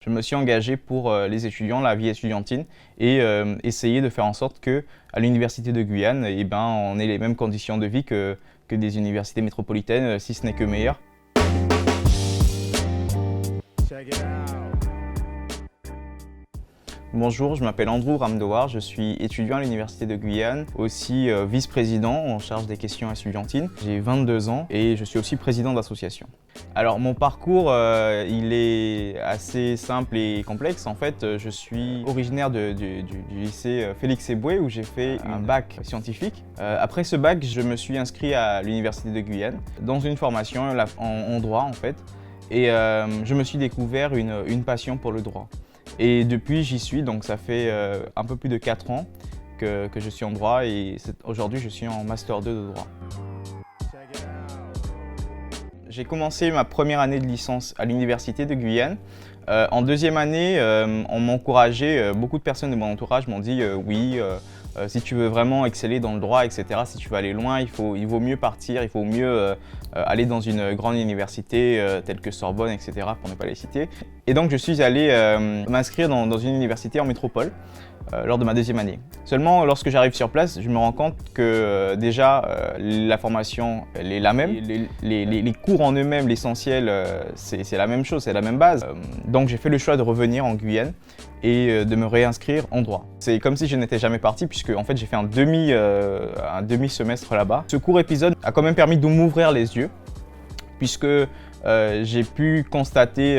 Je me suis engagé pour les étudiants, la vie estudiantine et essayer de faire en sorte qu'à l'Université de Guyane, on ait les mêmes conditions de vie que des universités métropolitaines, si ce n'est que meilleures. Bonjour, je m'appelle Andrew Ramdowar, je suis étudiant à l'Université de Guyane, aussi vice-président en charge des questions estudiantines. J'ai 22 ans et je suis aussi président d'association. Alors mon parcours, il est assez simple et complexe. En fait, je suis originaire du lycée Félix Éboué où j'ai fait un bac scientifique. Après ce bac, je me suis inscrit à l'Université de Guyane dans une formation en droit en fait. Et je me suis découvert une passion pour le droit. Et depuis, j'y suis, donc ça fait un peu plus de 4 ans que je suis en droit et aujourd'hui, je suis en Master 2 de droit. J'ai commencé ma première année de licence à l'Université de Guyane. En deuxième année, on m'a encouragé, beaucoup de personnes de mon entourage m'ont dit oui, si tu veux vraiment exceller dans le droit, etc., si tu veux aller loin, il vaut mieux partir, il faut mieux aller dans une grande université telle que Sorbonne, etc., pour ne pas les citer. Et donc je suis allé m'inscrire dans une université en métropole lors de ma deuxième année. Seulement, lorsque j'arrive sur place, je me rends compte que déjà la formation elle est la même, les cours en eux-mêmes, l'essentiel, c'est la même chose, c'est la même base. Donc j'ai fait le choix de revenir en Guyane et de me réinscrire en droit. C'est comme si je n'étais jamais parti puisque en fait j'ai fait un demi-semestre là-bas. Ce court épisode a quand même permis de m'ouvrir les yeux puisque j'ai pu constater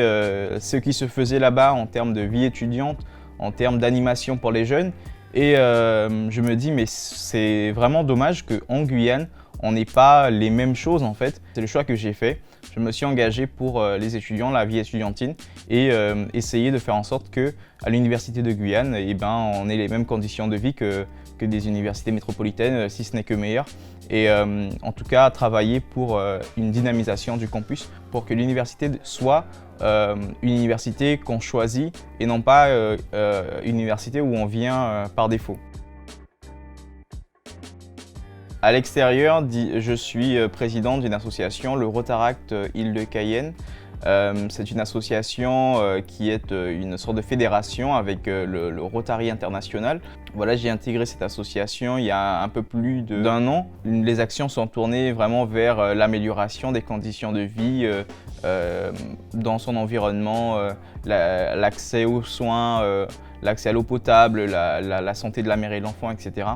ce qui se faisait là-bas en termes de vie étudiante, en termes d'animation pour les jeunes. Et je me dis, mais c'est vraiment dommage qu'en Guyane, on n'ait pas les mêmes choses en fait. C'est le choix que j'ai fait. Je me suis engagé pour les étudiants, la vie estudiantine et essayer de faire en sorte qu'à l'Université de Guyane, on ait les mêmes conditions de vie que des universités métropolitaines, si ce n'est que meilleures. Et en tout cas, travailler pour une dynamisation du campus pour que l'université soit une université qu'on choisit et non pas une université où on vient par défaut. À l'extérieur, je suis président d'une association, le Rotaract Île-de-Cayenne. C'est une association qui est une sorte de fédération avec le Rotary International. Voilà, j'ai intégré cette association il y a un peu plus d'un an. Les actions sont tournées vraiment vers l'amélioration des conditions de vie dans son environnement, l'accès aux soins, l'accès à l'eau potable, la santé de la mère et de l'enfant, etc.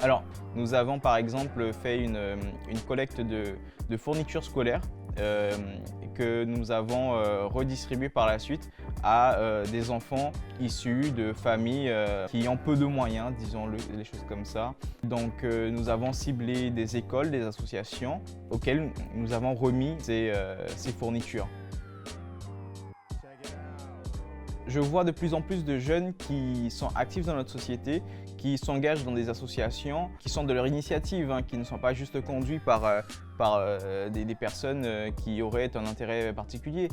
Alors, nous avons par exemple fait une collecte de fournitures scolaires que nous avons redistribuées par la suite à des enfants issus de familles qui ont peu de moyens, disons les choses comme ça. Donc nous avons ciblé des écoles, des associations auxquelles nous avons remis ces fournitures. Je vois de plus en plus de jeunes qui sont actifs dans notre société, qui s'engagent dans des associations, qui sont de leur initiative, qui ne sont pas juste conduits par des personnes qui auraient un intérêt particulier.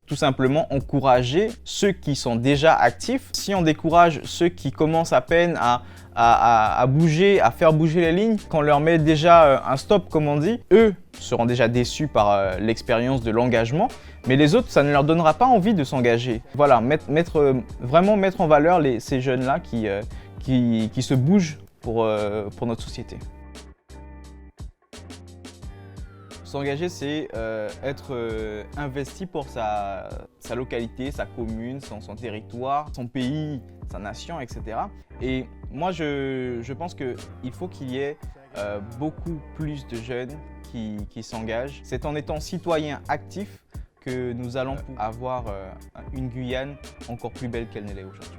Tout simplement encourager ceux qui sont déjà actifs. Si on décourage ceux qui commencent à peine à bouger, à faire bouger les lignes, qu'on leur met déjà un stop comme on dit, eux seront déjà déçus par l'expérience de l'engagement, mais les autres, ça ne leur donnera pas envie de s'engager. Voilà, vraiment mettre en valeur ces jeunes-là qui se bougent pour notre société. S'engager, c'est être investi pour sa localité, sa commune, son territoire, son pays, sa nation, etc. Et moi, je pense qu'il faut qu'il y ait beaucoup plus de jeunes qui s'engagent. C'est en étant citoyens actifs que nous allons avoir une Guyane encore plus belle qu'elle ne l'est aujourd'hui.